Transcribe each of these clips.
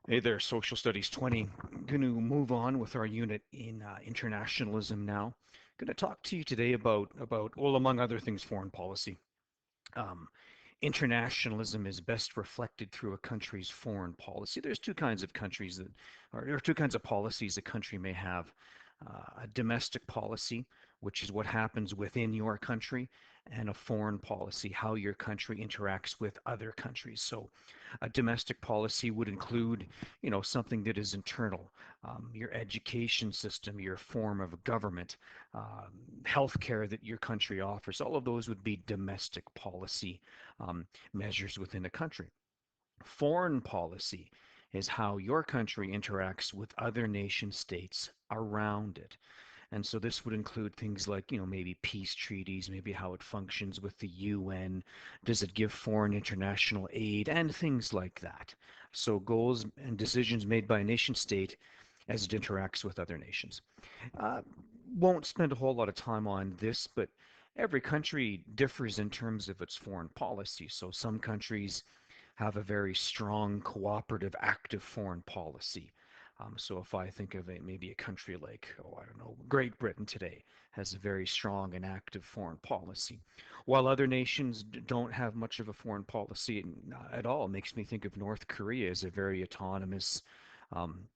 Hey there, Social Studies 20. Going to move on with our unit in internationalism now. Going to talk to you today about well, among other things, foreign policy. Um, Internationalism is best reflected through a country's foreign policy. There's two kinds of countries that, or there are two kinds of policies a country may have. A domestic policy, which is what happens within your country, and a foreign policy, how your country interacts with other countries. So a domestic policy would include, something that is internal, your education system, your form of government, healthcare that your country offers. All of those would be domestic policy measures within a country. Foreign policy is how your country interacts with other nation states around it. And so this would include things like, maybe peace treaties, maybe how it functions with the UN, does it give foreign international aid, and things like that. So goals and decisions made by a nation state as it interacts with other nations. Uh, won't spend a whole lot of time on this, but every country differs in terms of its foreign policy. So some countries have a very strong, cooperative, active foreign policy. So if I think of maybe a country like, oh, I don't know, Great Britain today has a very strong and active foreign policy, while other nations don't have much of a foreign policy at all. It makes me think of North Korea as a very autonomous, um,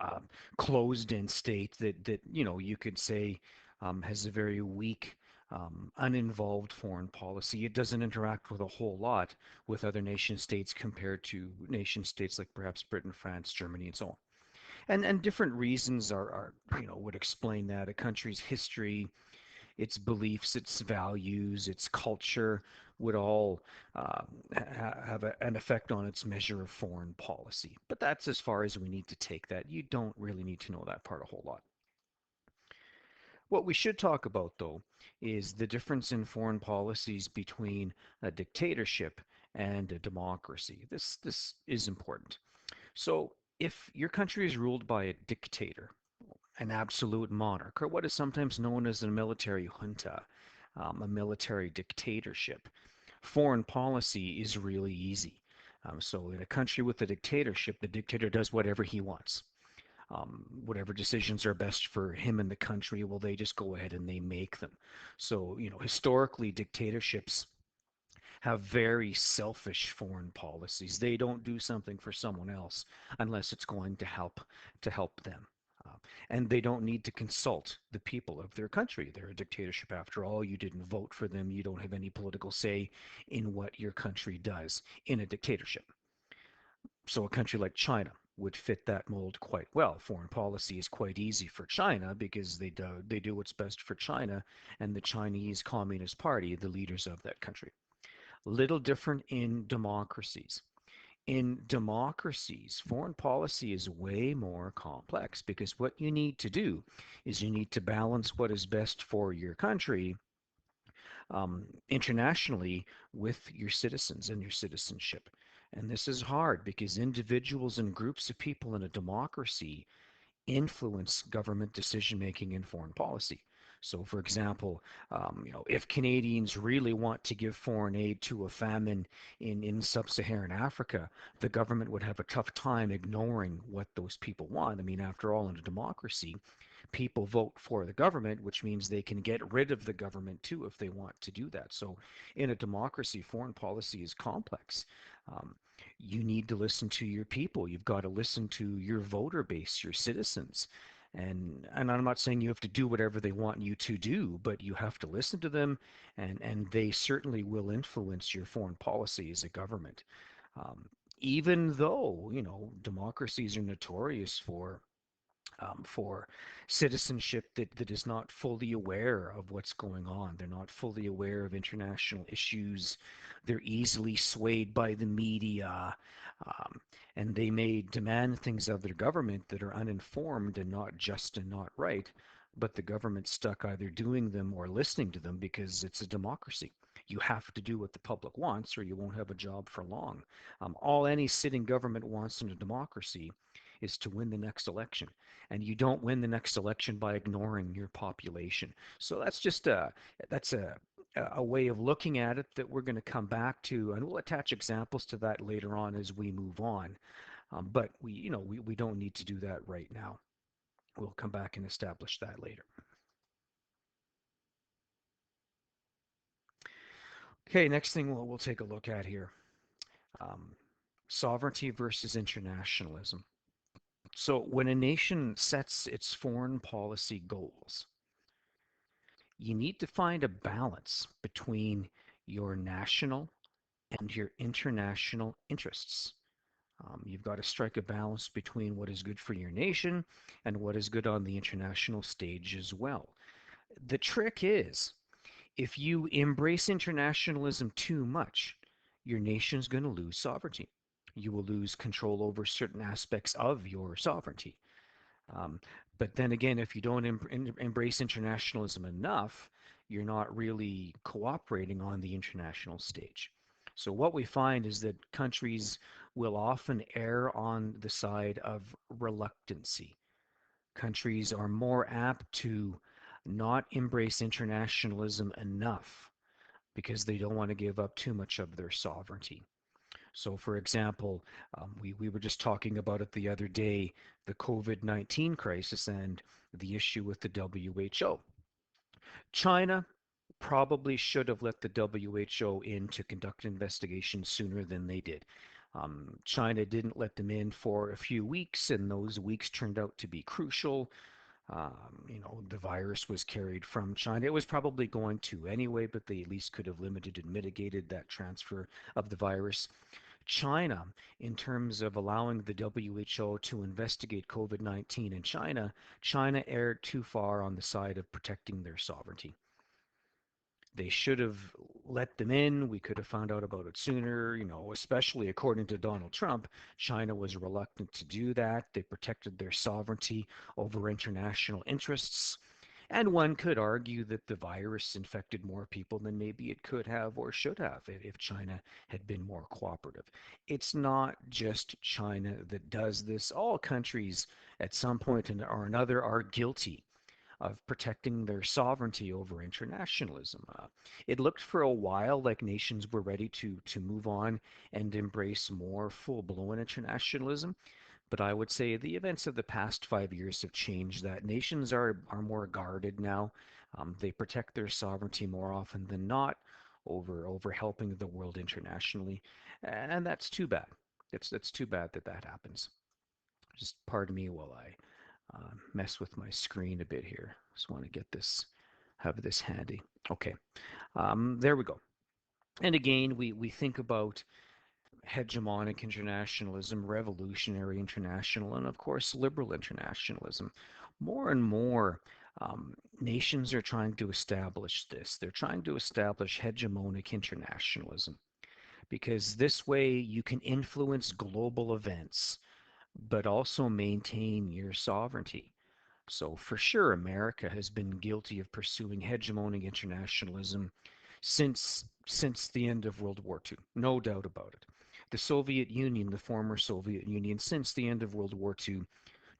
uh, closed-in state that you could say has a very weak, uninvolved foreign policy. It doesn't interact with a whole lot with other nation states compared to nation states like perhaps Britain, France, Germany, and so on. And different reasons are would explain that. A country's history, its beliefs, its values, its culture would all have an effect on its measure of foreign policy. But that's as far as we need to take that. You don't really need to know that part a whole lot. What we should talk about, though, is the difference in foreign policies between a dictatorship and a democracy. This is important. So, if your country is ruled by a dictator, an absolute monarch, or what is sometimes known as a military junta, a military dictatorship, foreign policy is really easy. So, in a country with a dictatorship, the dictator does whatever he wants. Whatever decisions are best for him and the country, well, they just go ahead and they make them. So, historically, dictatorships have very selfish foreign policies. They don't do something for someone else unless it's going to help them. Uh, and they don't need to consult the people of their country. They're a dictatorship after all. You didn't vote for them. You don't have any political say in what your country does in a dictatorship. So a country like China would fit that mold quite well. Foreign policy is quite easy for China because they do what's best for China and the Chinese Communist Party, the leaders of that country. Little different in democracies. In democracies, foreign policy is way more complex because what you need to do is you need to balance what is best for your country internationally with your citizens and your citizenship. And this is hard because individuals and groups of people in a democracy influence government decision making in foreign policy. So, for example, if Canadians really want to give foreign aid to a famine in sub-Saharan Africa, the government would have a tough time ignoring what those people want. I mean, after all, in a democracy, people vote for the government, which means they can get rid of the government too if they want to do that. So, in a democracy, foreign policy is complex. Um, you need to listen to your people. You've got to listen to your voter base, your citizens. And I'm not saying you have to do whatever they want you to do, but you have to listen to them, and they certainly will influence your foreign policy as a government. Um, Even though, democracies are notorious for citizenship that is not fully aware of what's going on. They're not fully aware of international issues. They're easily swayed by the media, um, and they may demand things of their government that are uninformed and not just and not right. But the government's stuck either doing them or listening to them because it's a democracy. You have to do what the public wants, or you won't have a job for long. All any sitting government wants in a democracy is to win the next election, and you don't win the next election by ignoring your population. So that's a way of looking at it that we're going to come back to, and we'll attach examples to that later on as we move on. But we don't need to do that right now. We'll come back and establish that later. Okay, next thing we'll take a look at here. Um, Sovereignty versus internationalism. So when a nation sets its foreign policy goals, you need to find a balance between your national and your international interests. You've got to strike a balance between what is good for your nation and what is good on the international stage as well. The trick is, if you embrace internationalism too much, your nation's going to lose sovereignty. You will lose control over certain aspects of your sovereignty. Um, but then again, if you don't embrace internationalism enough, you're not really cooperating on the international stage. So what we find is that countries will often err on the side of reluctancy. Countries are more apt to not embrace internationalism enough because they don't want to give up too much of their sovereignty. So, for example, we were just talking about it the other day, the COVID-19 crisis and the issue with the WHO. China probably should have let the WHO in to conduct investigations sooner than they did. China didn't let them in for a few weeks, and those weeks turned out to be crucial. The virus was carried from China. It was probably going to anyway, but they at least could have limited and mitigated that transfer of the virus. China, in terms of allowing the WHO to investigate COVID-19 in China, China erred too far on the side of protecting their sovereignty. They should have let them in. We could have found out about it sooner, especially according to Donald Trump. China was reluctant to do that. They protected their sovereignty over international interests. And one could argue that the virus infected more people than maybe it could have or should have if China had been more cooperative. It's not just China that does this. All countries at some point or another are guilty of protecting their sovereignty over internationalism. It looked for a while like nations were ready to move on and embrace more full-blown internationalism. But I would say the events of the past 5 years have changed that. Nations are more guarded now. They protect their sovereignty more often than not over helping the world internationally, and that's too bad. It's too bad that that happens. Just pardon me while I mess with my screen a bit here. Just want to have this handy. Okay, there we go. And again, we think about hegemonic internationalism, revolutionary international, and of course, liberal internationalism. More and more nations are trying to establish this. They're trying to establish hegemonic internationalism because this way you can influence global events, but also maintain your sovereignty. So for sure, America has been guilty of pursuing hegemonic internationalism since the end of World War II. No doubt about it. The Soviet Union, the former Soviet Union, since the end of World War II,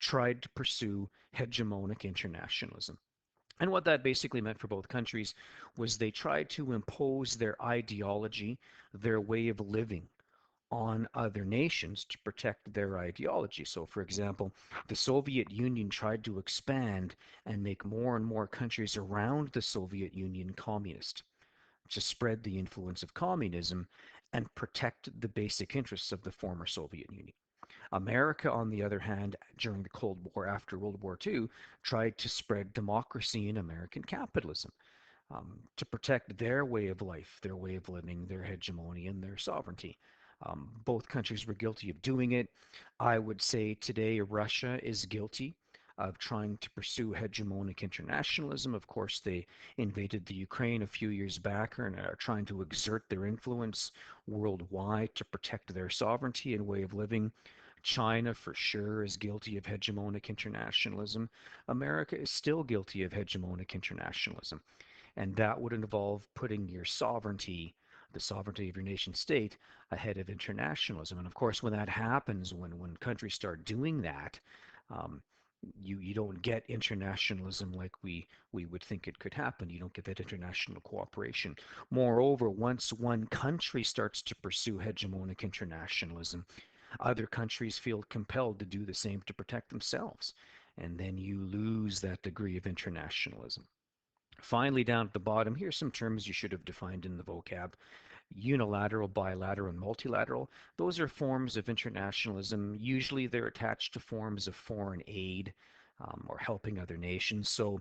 tried to pursue hegemonic internationalism. And what that basically meant for both countries was they tried to impose their ideology, their way of living on other nations to protect their ideology. So, for example, the Soviet Union tried to expand and make more and more countries around the Soviet Union communist to spread the influence of communism and protect the basic interests of the former Soviet Union. America, on the other hand, during the Cold War after World War II, tried to spread democracy and American capitalism to protect their way of life, their way of living, their hegemony, and their sovereignty. Both countries were guilty of doing it. I would say today Russia is guilty of trying to pursue hegemonic internationalism. Of course, they invaded the Ukraine a few years back and are trying to exert their influence worldwide to protect their sovereignty and way of living. China, for sure, is guilty of hegemonic internationalism. America is still guilty of hegemonic internationalism. And that would involve putting your sovereignty, the sovereignty of your nation state, ahead of internationalism. And of course, when that happens, when countries start doing that, um, you don't get internationalism like we would think it could happen. You don't get that international cooperation. Moreover, once one country starts to pursue hegemonic internationalism, Other countries feel compelled to do the same to protect themselves. And then you lose that degree of internationalism. Finally, down at the bottom, here's some terms you should have defined in the vocab: unilateral, bilateral, and multilateral. Those are forms of internationalism. Usually they're attached to forms of foreign aid or helping other nations. So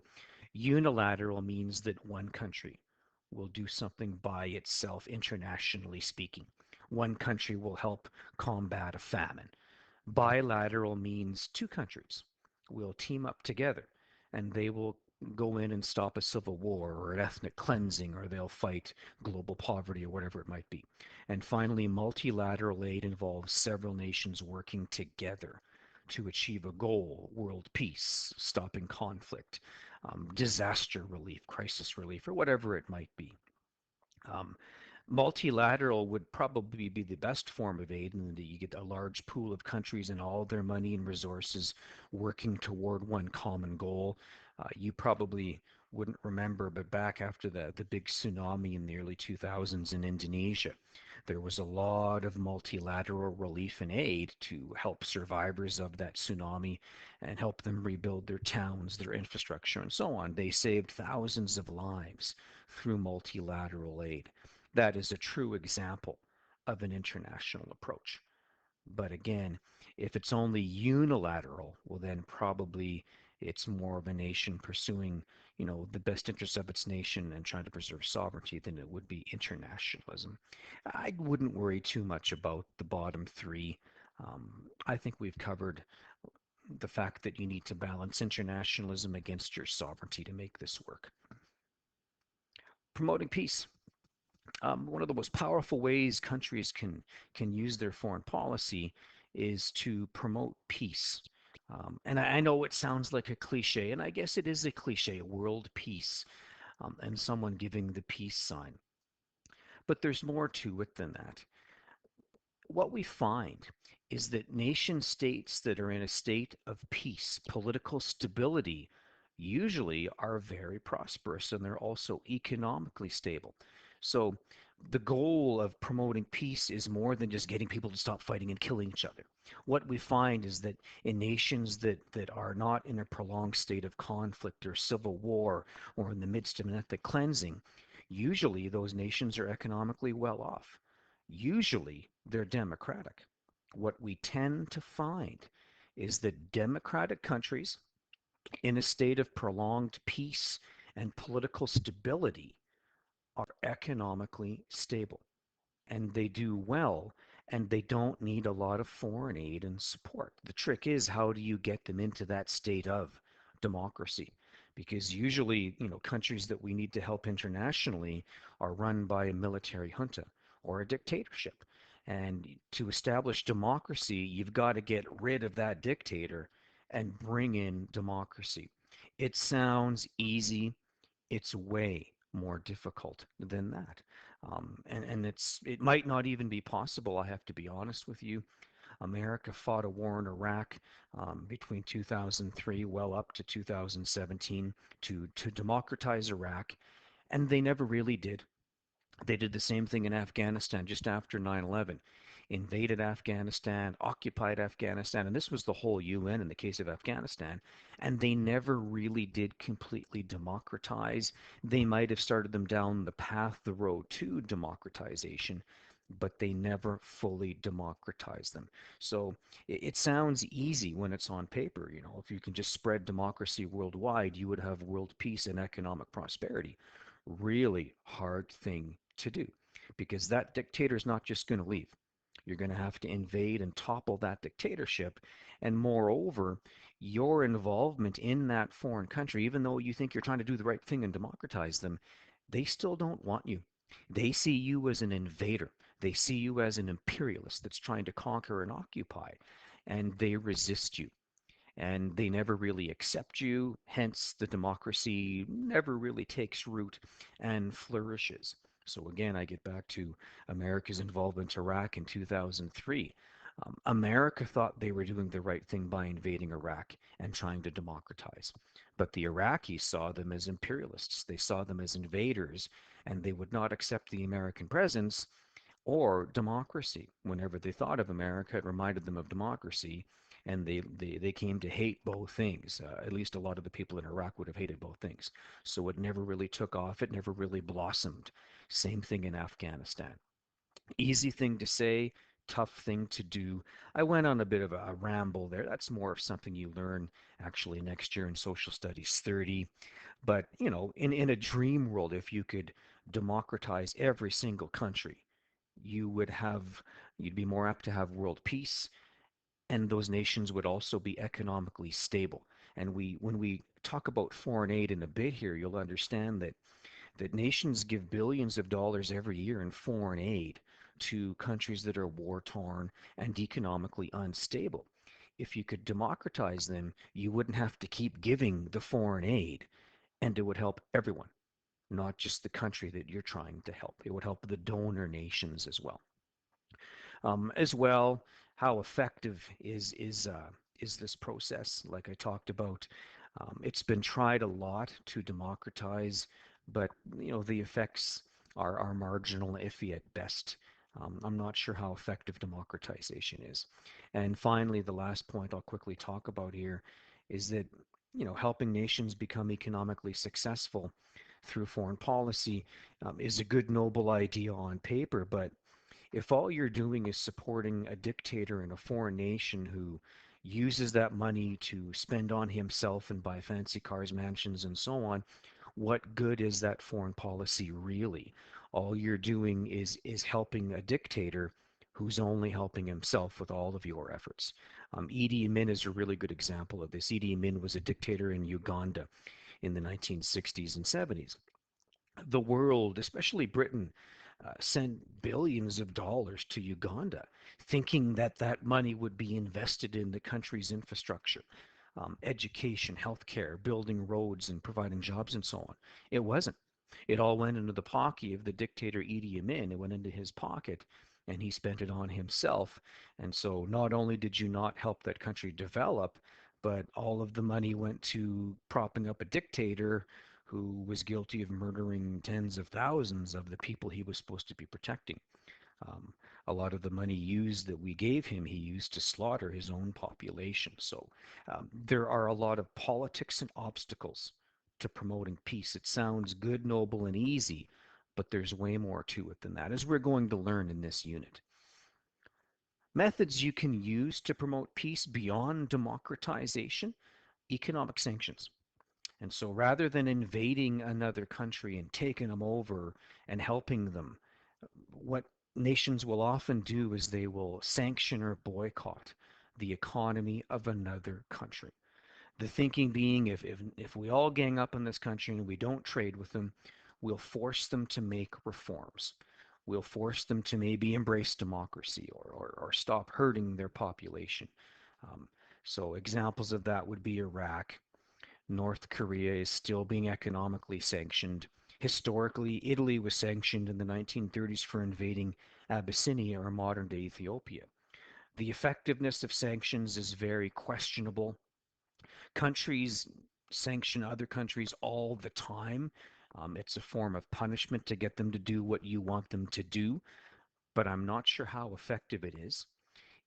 unilateral means that one country will do something by itself, internationally speaking. One country will help combat a famine. Bilateral means two countries will team up together and they will go in and stop a civil war or an ethnic cleansing, or they'll fight global poverty or whatever it might be. And finally, multilateral aid involves several nations working together to achieve a goal: world peace, stopping conflict, disaster relief, crisis relief, or whatever it might be. Um, Multilateral would probably be the best form of aid, in that you get a large pool of countries and all their money and resources working toward one common goal. You probably wouldn't remember, but back after the big tsunami in the early 2000s in Indonesia, there was a lot of multilateral relief and aid to help survivors of that tsunami and help them rebuild their towns, their infrastructure, and so on. They saved thousands of lives through multilateral aid. That is a true example of an international approach. But again, if it's only unilateral, well, then probably it's more of a nation pursuing, the best interests of its nation and trying to preserve sovereignty than it would be internationalism. I wouldn't worry too much about the bottom three. I think we've covered the fact that you need to balance internationalism against your sovereignty to make this work. Promoting peace. One of the most powerful ways countries can use their foreign policy is to promote peace. And I know it sounds like a cliche, and I guess it is a cliche: world peace, and someone giving the peace sign. But there's more to it than that. What we find is that nation states that are in a state of peace, political stability, usually are very prosperous, and they're also economically stable. So the goal of promoting peace is more than just getting people to stop fighting and killing each other. What we find is that in nations that are not in a prolonged state of conflict or civil war or in the midst of an ethnic cleansing, usually those nations are economically well off. Usually they're democratic. What we tend to find is that democratic countries in a state of prolonged peace and political stability are economically stable, and they do well, and they don't need a lot of foreign aid and support. The trick is, how do you get them into that state of democracy? Because usually, countries that we need to help internationally are run by a military junta or a dictatorship. And to establish democracy, you've got to get rid of that dictator and bring in democracy. It sounds easy. It's way more difficult than that. And it might not even be possible, I have to be honest with you. America fought a war in Iraq between 2003 well up to 2017 to democratize Iraq, and they never really did. They did the same thing in Afghanistan just after 9/11, invaded Afghanistan, occupied Afghanistan, and this was the whole UN in the case of Afghanistan, and they never really did completely democratize. They might have started them down the path, the road to democratization, but they never fully democratized them. So it sounds easy when it's on paper. If you can just spread democracy worldwide, you would have world peace and economic prosperity. Really hard thing to do, because that dictator is not just going to leave. You're going to have to invade and topple that dictatorship. And moreover, your involvement in that foreign country, even though you think you're trying to do the right thing and democratize them, they still don't want you. They see you as an invader. They see you as an imperialist that's trying to conquer and occupy, and they resist you, and they never really accept you. Hence, the democracy never really takes root and flourishes. So again, I get back to America's involvement in Iraq in 2003. America thought they were doing the right thing by invading Iraq and trying to democratize. But the Iraqis saw them as imperialists. They saw them as invaders, and they would not accept the American presence or democracy. Whenever they thought of America, it reminded them of democracy, and they came to hate both things. At least a lot of the people in Iraq would have hated both things. So it never really took off. It never really blossomed. Same thing in Afghanistan. Easy thing to say, tough thing to do. I went on a bit of a ramble there. That's more of something you learn actually next year in Social Studies 30. But, in a dream world, if you could democratize every single country, you would have you'd be more apt to have world peace, and those nations would also be economically stable. And when we talk about foreign aid in a bit here, you'll understand that nations give billions of dollars every year in foreign aid to countries that are war torn and economically unstable. If you could democratize them, you wouldn't have to keep giving the foreign aid, and it would help everyone, not just the country that you're trying to help. It would help the donor nations as well. As well, how effective is this process? Like I talked about, it's been tried a lot to democratize, but the effects are marginal, iffy at best. I'm not sure how effective democratization is. And finally, the last point I'll quickly talk about here is that helping nations become economically successful through foreign policy is a good, noble idea on paper, but if all you're doing is supporting a dictator in a foreign nation who uses that money to spend on himself and buy fancy cars, mansions, and so on, what good is that foreign policy really? All you're doing is helping a dictator who's only helping himself with all of your efforts. Idi Amin is a really good example of this. Idi Amin was a dictator in Uganda in the 1960s and 70s. The world, especially Britain, sent billions of dollars to Uganda, thinking that that money would be invested in the country's infrastructure, education, healthcare, building roads, and providing jobs, and so on. It wasn't. It all went into the pocket of the dictator Idi Amin. It went into his pocket, and he spent it on himself. And so not only did you not help that country develop, but all of the money went to propping up a dictator who was guilty of murdering tens of thousands of the people he was supposed to be protecting. Um, a lot of the money used that we gave him, he used to slaughter his own population. So there are a lot of politics and obstacles to promoting peace. It sounds good, noble, and easy, but there's way more to it than that, as we're going to learn in this unit. Methods you can use to promote peace beyond democratization: economic sanctions. And so rather than invading another country and taking them over and helping them, what nations will often do is they will sanction or boycott the economy of another country. The thinking being, if we all gang up on this country and we don't trade with them, we'll force them to make reforms. We'll force them to maybe embrace democracy, or stop hurting their population. Um, so examples of that would be Iraq. North Korea is still being economically sanctioned. Historically, Italy was sanctioned in the 1930s for invading Abyssinia, or modern day Ethiopia. The effectiveness of sanctions is very questionable. Countries sanction other countries all the time. It's a form of punishment to get them to do what you want them to do, but I'm not sure how effective it is,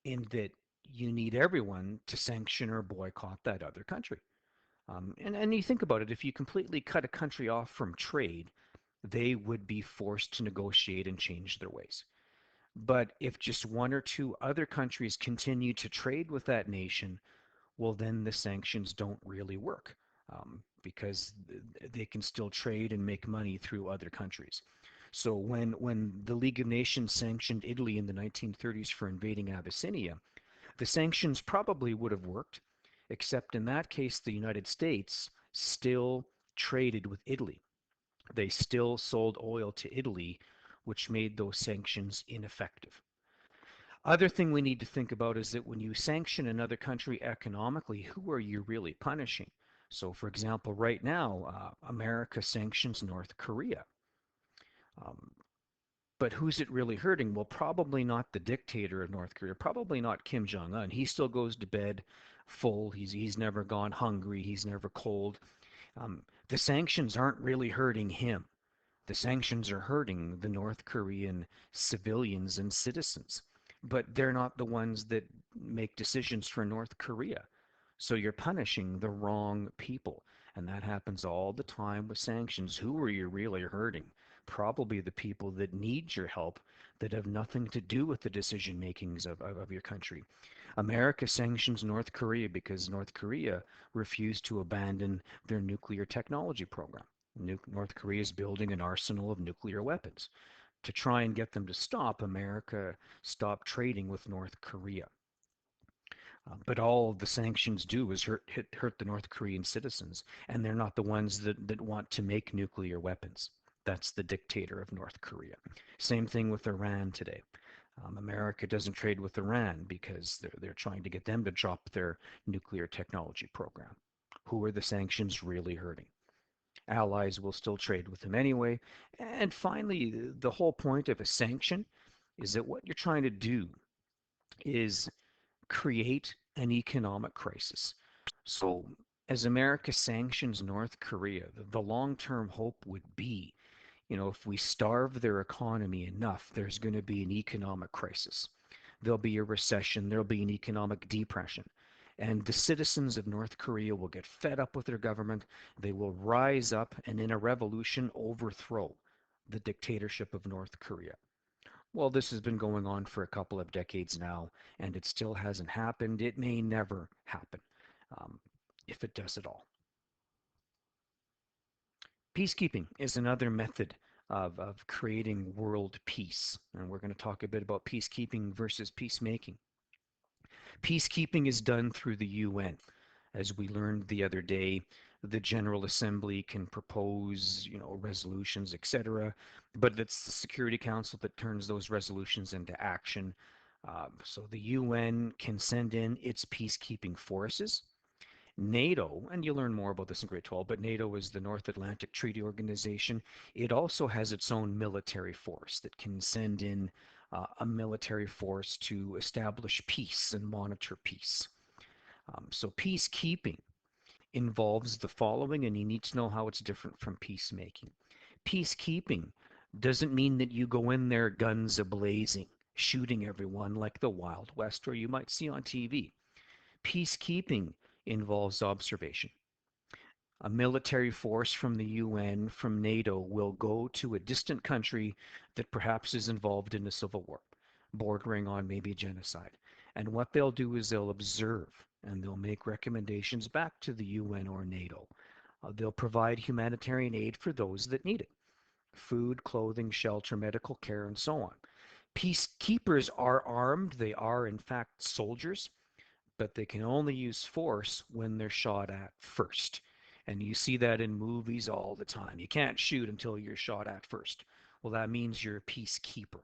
in that you need everyone to sanction or boycott that other country. And you think about it, if you completely cut a country off from trade, they would be forced to negotiate and change their ways. But if just one or two other countries continue to trade with that nation, well, then the sanctions don't really work, because they can still trade and make money through other countries. So when the League of Nations sanctioned Italy in the 1930s for invading Abyssinia, the sanctions probably would have worked, except in that case, the United States still traded with Italy. They still sold oil to Italy, which made those sanctions ineffective. Other thing we need to think about is that when you sanction another country economically, who are you really punishing? So, for example, right now, America sanctions North Korea. Um, but who's it really hurting? Well, probably not the dictator of North Korea, probably not Kim Jong Un. He still goes to bed full. He's never gone hungry. He's never cold. The sanctions aren't really hurting him. The sanctions are hurting the North Korean civilians and citizens, but they're not the ones that make decisions for North Korea. So you're punishing the wrong people. And that happens all the time with sanctions. Who are you really hurting? Probably the people that need your help that have nothing to do with the decision makings of your country. America sanctions North Korea because North Korea refused to abandon their nuclear technology program. North Korea is building an arsenal of nuclear weapons. To try and get them to stop, America stopped trading with North Korea. But all the sanctions do is hurt the North Korean citizens, and they're not the ones that want to make nuclear weapons. That's the dictator of North Korea. Same thing with Iran today. America doesn't trade with Iran because they're trying to get them to drop their nuclear technology program. Who are the sanctions really hurting? Allies will still trade with them anyway. And finally, the whole point of a sanction is that what you're trying to do is create an economic crisis. So, as America sanctions North Korea, the long term hope would be, if we starve their economy enough, there's going to be an economic crisis. There'll be a recession, there'll be an economic depression. And the citizens of North Korea will get fed up with their government. They will rise up and, in a revolution, overthrow the dictatorship of North Korea. Well, this has been going on for a couple of decades now, and it still hasn't happened. It may never happen, um, if it does at all. Peacekeeping is another method of creating world peace, and we're going to talk a bit about peacekeeping versus peacemaking. Peacekeeping is done through the UN. As we learned the other day, the General Assembly can propose, resolutions, etc., but it's the Security Council that turns those resolutions into action. So the UN can send in its peacekeeping forces. NATO, and you'll learn more about this in grade 12, but NATO is the North Atlantic Treaty Organization. It also has its own military force that can send in a military force to establish peace and monitor peace. So peacekeeping involves the following, and you need to know how it's different from peacemaking. Peacekeeping doesn't mean that you go in there guns a-blazing, shooting everyone like the Wild West or you might see on TV. Peacekeeping involves observation. A military force from the UN, from NATO, will go to a distant country that perhaps is involved in a civil war, bordering on maybe genocide. And what they'll do is they'll observe and they'll make recommendations back to the UN or NATO. They'll provide humanitarian aid for those that need it: food, clothing, shelter, medical care, and so on. Peacekeepers are armed, they are, in fact, soldiers, but they can only use force when they're shot at first. And you see that in movies all the time. You can't shoot until you're shot at first. Well, that means you're a peacekeeper.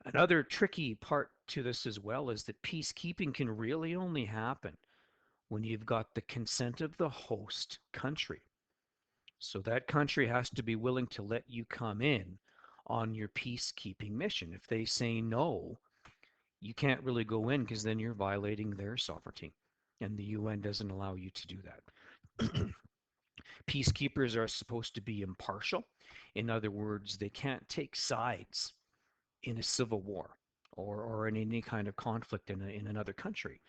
Another tricky part to this as well is that peacekeeping can really only happen when you've got the consent of the host country. So that country has to be willing to let you come in on your peacekeeping mission. If they say no, you can't really go in because then you're violating their sovereignty. And the UN doesn't allow you to do that. Peacekeepers are supposed to be impartial. In other words, they can't take sides in a civil war or in any kind of conflict in another country.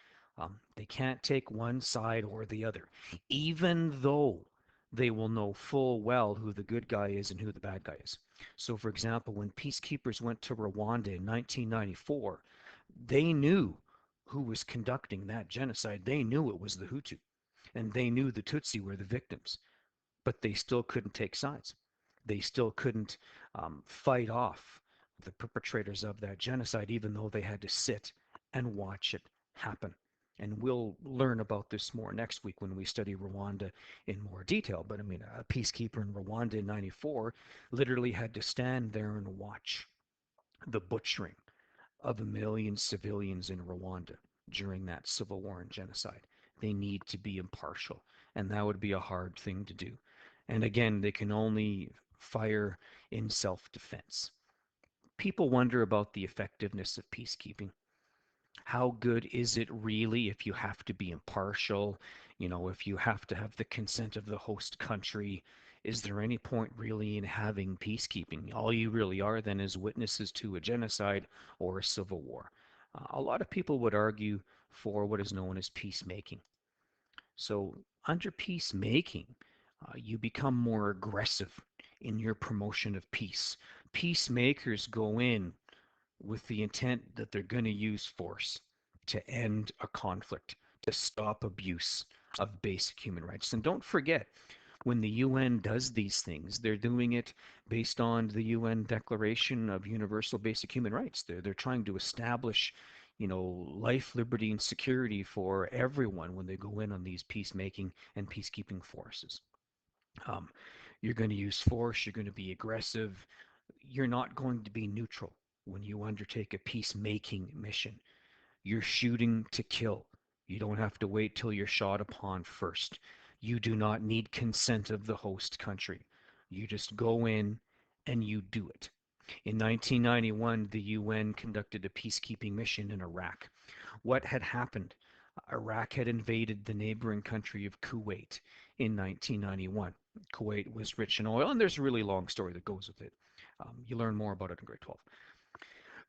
They can't take one side or the other, even though they will know full well who the good guy is and who the bad guy is. So, for example, when peacekeepers went to Rwanda in 1994, they knew who was conducting that genocide. They knew it was the Hutu, and they knew the Tutsi were the victims, but they still couldn't take sides. They still couldn't fight off the perpetrators of that genocide, even though they had to sit and watch it happen. And we'll learn about this more next week when we study Rwanda in more detail. But I mean, a peacekeeper in Rwanda in 94 literally had to stand there and watch the butchering of a million civilians in Rwanda during that civil war and genocide. They need to be impartial, and that would be a hard thing to do. And again, they can only fire in self defense. People wonder about the effectiveness of peacekeeping. How good is it really if you have to be impartial? If you have to have the consent of the host country, is there any point really in having peacekeeping? All you really are then is witnesses to a genocide or a civil war. A lot of people would argue for what is known as peacemaking. So, under peacemaking, you become more aggressive in your promotion of peace. Peacemakers go in with the intent that they're going to use force to end a conflict, to stop abuse of basic human rights. And don't forget, when the UN does these things, they're doing it based on the UN Declaration of Universal Basic Human Rights. They're trying to establish, life, liberty, and security for everyone when they go in on these peacemaking and peacekeeping forces. Um, you're going to use force. You're going to be aggressive. You're not going to be neutral when you undertake a peacemaking mission. You're shooting to kill. You don't have to wait till you're shot upon first. You do not need consent of the host country. You just go in and you do it. In 1991, the UN conducted a peacekeeping mission in Iraq. What had happened? Iraq had invaded the neighboring country of Kuwait in 1991. Kuwait was rich in oil, and there's a really long story that goes with it. You learn more about it in grade 12.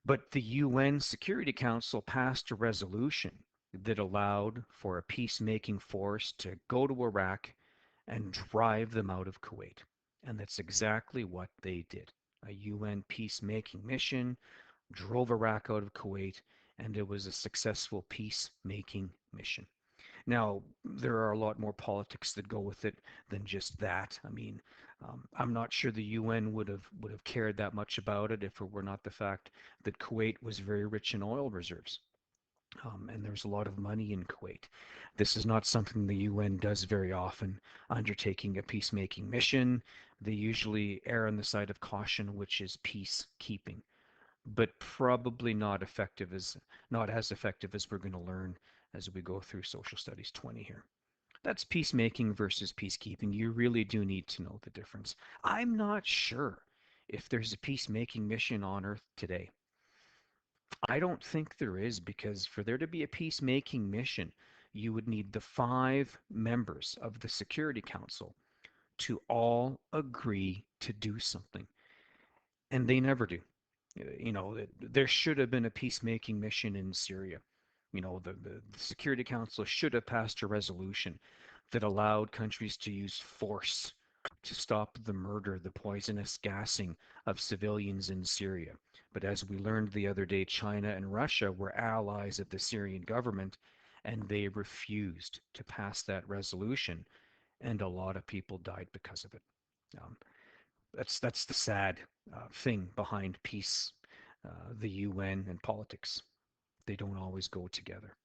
But the UN Security Council passed a resolution that allowed for a peacemaking force to go to Iraq and drive them out of Kuwait. And that's exactly what they did. A UN peacemaking mission drove Iraq out of Kuwait, and it was a successful peacemaking mission. Now, there are a lot more politics that go with it than just that. I mean, I'm not sure the UN would have cared that much about it if it were not the fact that Kuwait was very rich in oil reserves. And there's a lot of money in Kuwait. This is not something the UN does very often, undertaking a peacemaking mission. They usually err on the side of caution, which is peacekeeping, but probably not as effective as we're going to learn as we go through Social Studies 20 here. That's peacemaking versus peacekeeping. You really do need to know the difference. I'm not sure if there's a peacemaking mission on Earth today. I don't think there is, because for there to be a peacemaking mission, you would need the 5 members of the Security Council to all agree to do something, and they never do. There should have been a peacemaking mission in Syria. The Security Council should have passed a resolution that allowed countries to use force to stop the murder, the poisonous gassing of civilians in Syria. But as we learned the other day, China and Russia were allies of the Syrian government, and they refused to pass that resolution, and a lot of people died because of it. Um, that's the sad thing behind peace, the UN and politics. They don't always go together.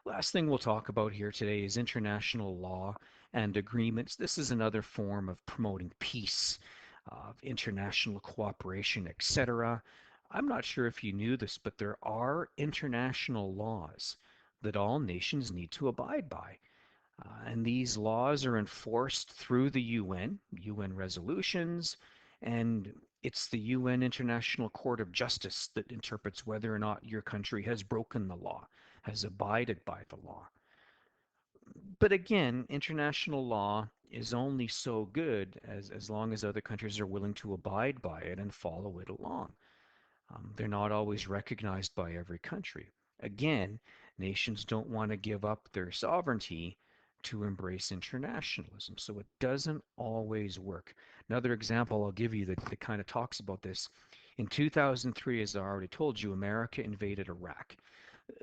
Last thing we'll talk about here today is international law and agreements. This is another form of promoting peace, international cooperation, etc. I'm not sure if you knew this, but there are international laws that all nations need to abide by. And these laws are enforced through the UN resolutions, and it's the UN International Court of Justice that interprets whether or not your country has broken the law, has abided by the law. But again, international law is only so good as long as other countries are willing to abide by it and follow it along. They're not always recognized by every country. Again, nations don't want to give up their sovereignty to embrace internationalism, so it doesn't always work. Another example I'll give you that kind of talks about this. In 2003, as I already told you, America invaded Iraq.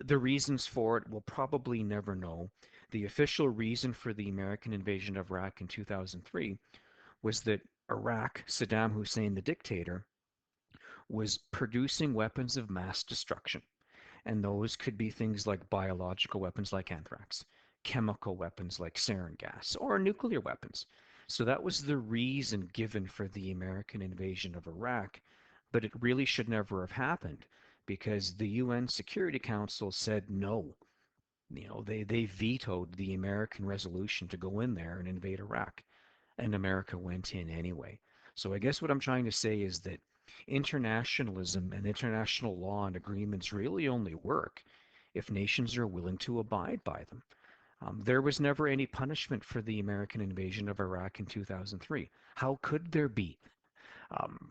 The reasons for it we'll probably never know. The official reason for the American invasion of Iraq in 2003 was that Iraq, Saddam Hussein, the dictator, was producing weapons of mass destruction. And those could be things like biological weapons like anthrax, chemical weapons like sarin gas, or nuclear weapons. So that was the reason given for the American invasion of Iraq, but it really should never have happened because the UN Security Council said no. They vetoed the American resolution to go in there and invade Iraq, and America went in anyway. So I guess what I'm trying to say is that internationalism and international law and agreements really only work if nations are willing to abide by them. There was never any punishment for the American invasion of Iraq in 2003. How could there be?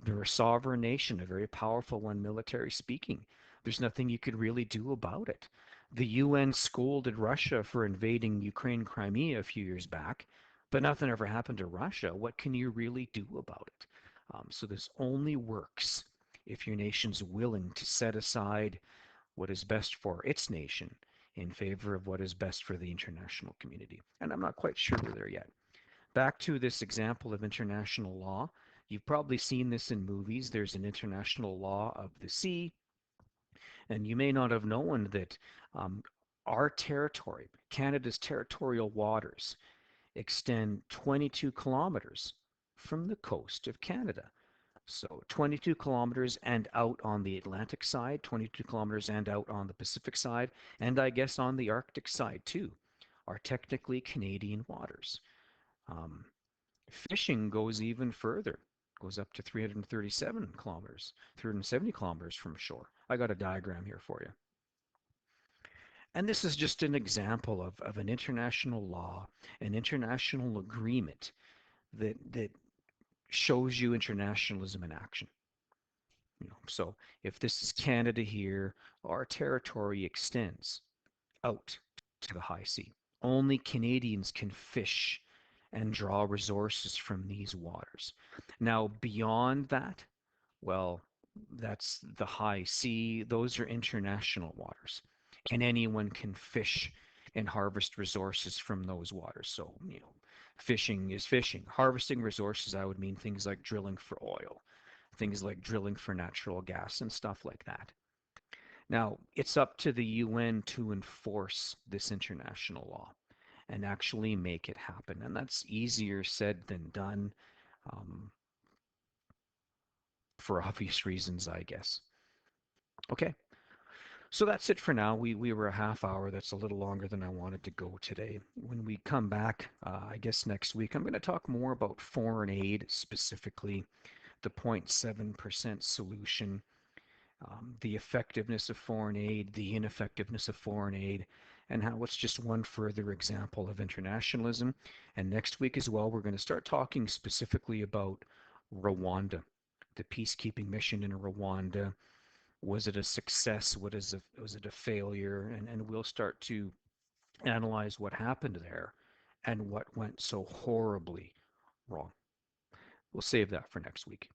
They're a sovereign nation, a very powerful one, military speaking. There's nothing you could really do about it. The UN scolded Russia for invading Ukraine, Crimea a few years back, but nothing ever happened to Russia. What can you really do about it? So this only works if your nation's willing to set aside what is best for its nation in favor of what is best for the international community. And I'm not quite sure we're there yet. Back to this example of international law. You've probably seen this in movies. There's an international law of the sea, and you may not have known that um, our territory, Canada's territorial waters, extend 22 kilometers from the coast of Canada. So 22 kilometers and out on the Atlantic side, 22 kilometers and out on the Pacific side, and I guess on the Arctic side too, are technically Canadian waters. Um, Fishing goes even further, goes up to 337 kilometers, 370 kilometers from shore. I got a diagram here for you. And this is just an example of an international law, an international agreement that shows you internationalism in action. So if this is Canada here, our territory extends out to the high sea. Only Canadians can fish and draw resources from these waters. Now, beyond that, well, that's the high sea. Those are international waters, and anyone can fish and harvest resources from those waters. So, fishing is fishing. Harvesting resources, I would mean things like drilling for oil, things like drilling for natural gas and stuff like that. Now, it's up to the UN to enforce this international law and actually make it happen. And that's easier said than done, um, for obvious reasons, I guess. Okay, so that's it for now. We were a half hour. That's a little longer than I wanted to go today. When we come back, I guess next week, I'm going to talk more about foreign aid, specifically the 0.7% solution, the effectiveness of foreign aid, the ineffectiveness of foreign aid, and how it's just one further example of internationalism. And next week as well, we're going to start talking specifically about Rwanda, the peacekeeping mission in Rwanda. Was it a success? Was it a failure? And we'll start to analyze what happened there and what went so horribly wrong. We'll save that for next week.